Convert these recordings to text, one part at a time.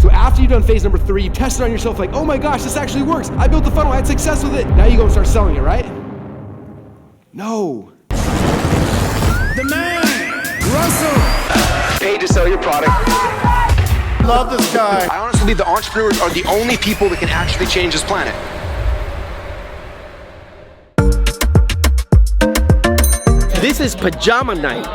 So after you've done phase number 3, you test it on yourself like, oh my gosh, this actually works. I built the funnel, I had success with it. Now you go and start selling it, right? No. The man, Brunson. Paid to sell your product. Love this guy. I honestly believe the entrepreneurs are the only people that can actually change this planet. This is pajama night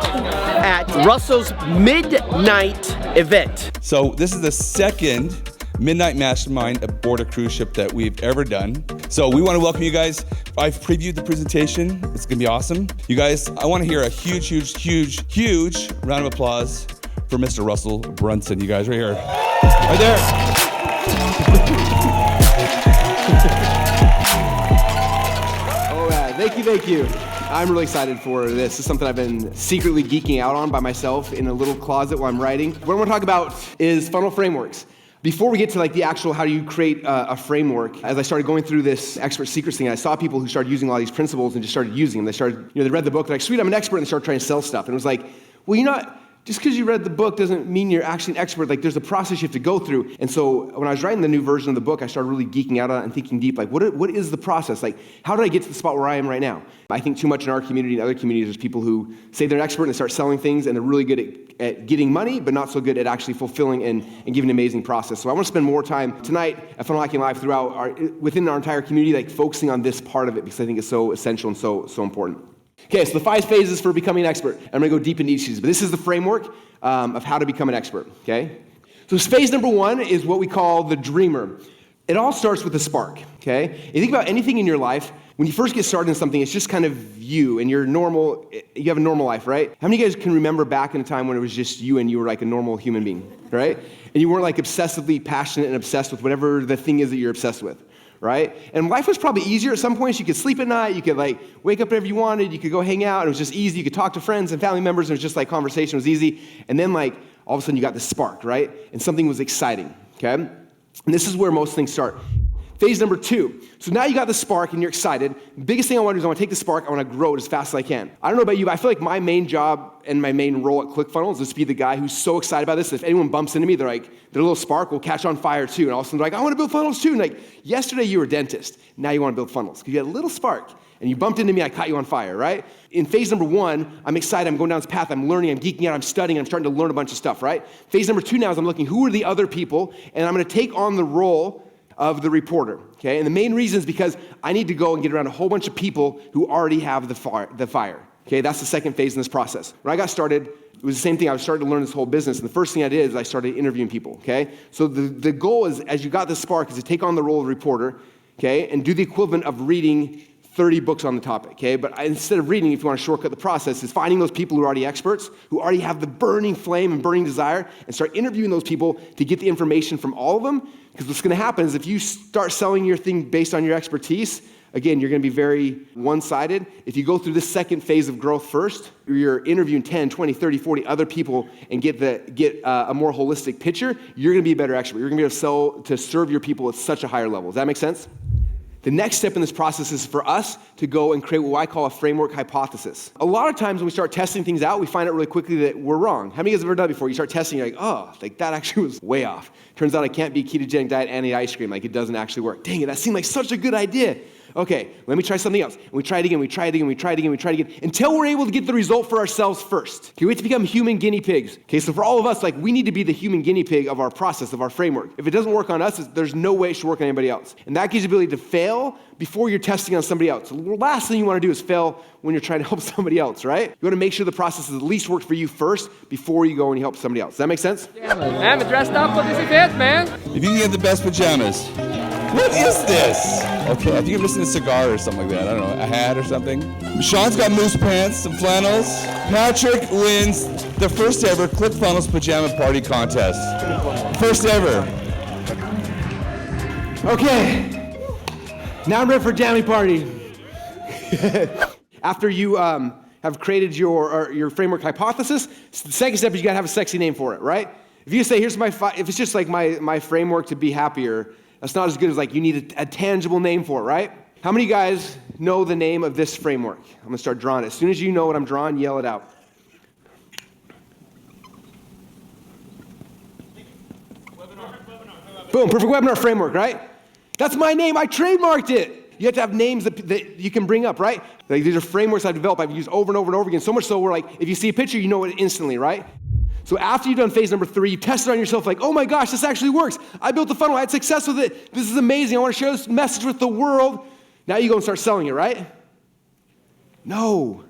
at Russell's midnight event. So this is the second Midnight Mastermind aboard a cruise ship that we've ever done. So we want to welcome you guys. I've previewed the presentation. It's gonna be awesome. You guys, I want to hear a huge round of applause for Mr. Russell Brunson. You guys, right here. Right there. All right, thank you. I'm really excited for this. This is something I've been secretly geeking out on by myself in a little closet while I'm writing. What I want to talk about is funnel frameworks. Before we get to like the actual how do you create a framework, as I started going through this expert secrets thing, I saw people who started using a lot of these principles and just started using them. They started, they read the book, they're like, sweet, I'm an expert, and they started trying to sell stuff. And it was like, well, you're not, just because you read the book doesn't mean you're actually an expert. Like there's a process you have to go through. And so when I was writing the new version of the book, I started really geeking out on it and thinking deep, like what is the process? Like how did I get to the spot where I am right now? I think too much in our community and other communities, there's people who say they're an expert and they start selling things and they're really good at getting money, but not so good at actually fulfilling and giving an amazing process. So I want to spend more time tonight at Funnel Hacking Live within our entire community, like focusing on this part of it because I think it's so essential and so important. Okay, so the 5 phases for becoming an expert. I'm going to go deep into each of these, but this is the framework of how to become an expert, okay? So phase number 1 is what we call the dreamer. It all starts with a spark, okay? You think about anything in your life, when you first get started in something, it's just kind of you and you're normal, you have a normal life, right? How many of you guys can remember back in a time when it was just you and you were like a normal human being, right? And you weren't like obsessively passionate and obsessed with whatever the thing is that you're obsessed with, right? And life was probably easier at some points. You could sleep at night, you could like wake up whenever you wanted, you could go hang out, and it was just easy. You could talk to friends and family members, and it was just like conversation was easy. And then like all of a sudden you got this spark, right? And something was exciting, okay? And this is where most things start. Phase number 2. So now you got the spark and you're excited. The biggest thing I want to do is I want to take the spark, I want to grow it as fast as I can. I don't know about you, but I feel like my main job and my main role at ClickFunnels is to be the guy who's so excited about this that if anyone bumps into me, they're like, their little spark will catch on fire too. And all of a sudden they're like, I want to build funnels too. And like, yesterday you were a dentist, now you want to build funnels. Because you had a little spark and you bumped into me, I caught you on fire, right? In phase number 1, I'm excited, I'm going down this path, I'm learning, I'm geeking out, I'm studying, I'm starting to learn a bunch of stuff, right? Phase number 2 now is I'm looking, who are the other people? And I'm going to take on the role of the reporter, okay? And the main reason is because I need to go and get around a whole bunch of people who already have the fire, okay? That's the second phase in this process. When I got started, it was the same thing. I was starting to learn this whole business, and the first thing I did is I started interviewing people, okay? So the goal is, as you got this spark, is to take on the role of reporter, okay, and do the equivalent of reading 30 books on the topic, okay? But instead of reading, if you want to shortcut the process, is finding those people who are already experts, who already have the burning flame and burning desire, and start interviewing those people to get the information from all of them. Because what's going to happen is if you start selling your thing based on your expertise, again, you're going to be very one-sided. If you go through this second phase of growth first, you're interviewing 10, 20, 30, 40 other people and get a more holistic picture, you're going to be a better expert. You're going to be able to serve your people at such a higher level. Does that make sense? The next step in this process is for us to go and create what I call a framework hypothesis. A lot of times when we start testing things out, we find out really quickly that we're wrong. How many of you guys have ever done it before? You start testing, you're like, oh, like that actually was way off. Turns out I can't be ketogenic diet and eat ice cream. Like it doesn't actually work. Dang it, that seemed like such a good idea. Okay, let me try something else. And we try it again, we try it again, we try it again, we try it again, until we're able to get the result for ourselves first. Okay, we have to become human guinea pigs. Okay, so for all of us, like we need to be the human guinea pig of our process, of our framework. If it doesn't work on us, there's no way it should work on anybody else. And that gives you the ability to fail before you're testing on somebody else. So the last thing you want to do is fail when you're trying to help somebody else, right? You want to make sure the process is at least worked for you first before you go and you help somebody else. Does that make sense? Yeah, man, I'm dressed up for this event, man. If you can get the best pajamas. What is this? Okay, I think you're missing a cigar or something like that. I don't know, a hat or something. Sean's got moose pants, some flannels. Patrick wins the first ever ClickFunnels pajama party contest. First ever. Okay, now I'm ready for jammy party. After you have created your framework hypothesis, the second step is you gotta have a sexy name for it, right? If you say, here's if it's just like my framework to be happier, that's not as good as like you need a tangible name for it, right? How many guys know the name of this framework? I'm gonna start drawing it. As soon as you know what I'm drawing, yell it out. Boom, perfect webinar framework, right? That's my name, I trademarked it. You have to have names that you can bring up, right? Like these are frameworks I've developed, I've used over and over and over again, so much so where like, if you see a picture, you know it instantly, right? So after you've done phase number 3, you test it on yourself like, oh my gosh, this actually works. I built the funnel, I had success with it. This is amazing, I want to share this message with the world. Now you go and start selling it, right? No.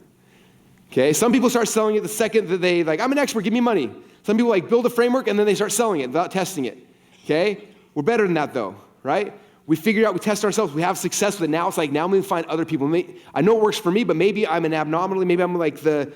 Okay, some people start selling it the second that they like, I'm an expert, give me money. Some people like build a framework and then they start selling it without testing it. Okay? We're better than that though, right? We figure out, we test ourselves, we have success with it. Now it's like, now I'm gonna find other people. I know it works for me, but maybe I'm an abnormality, maybe I'm like the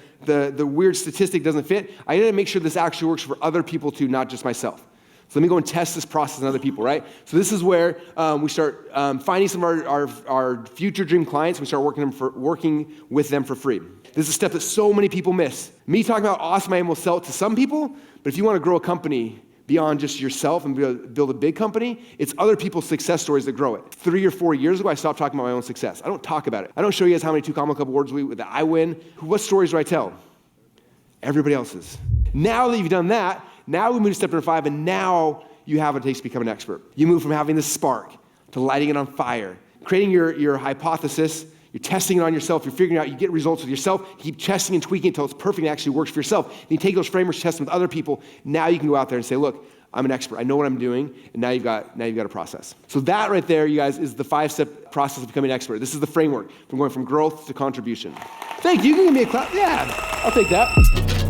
weird statistic doesn't fit. I gotta make sure this actually works for other people too, not just myself. So let me go and test this process on other people, right? So this is where we start finding some of our future dream clients. We start working with them for free. This is a step that so many people miss. Me talking about awesome, I will sell it to some people, but if you want to grow a company beyond just yourself and build a big company, it's other people's success stories that grow it. 3 or 4 years ago, I stopped talking about my own success. I don't talk about it. I don't show you guys how many 2 Comma Club awards that I win. What stories do I tell? Everybody else's. Now that you've done that, now we move to step number 5, and now you have what it takes to become an expert. You move from having this spark to lighting it on fire, creating your hypothesis. You're testing it on yourself. You're figuring out, you get results with yourself. You keep testing and tweaking until it's perfect and actually works for yourself. Then you take those frameworks, test them with other people. Now you can go out there and say, look, I'm an expert. I know what I'm doing. And now you've got a process. So that right there, you guys, is the 5-step process of becoming an expert. This is the framework from going from growth to contribution. Thank you. You can give me a clap. Yeah, I'll take that.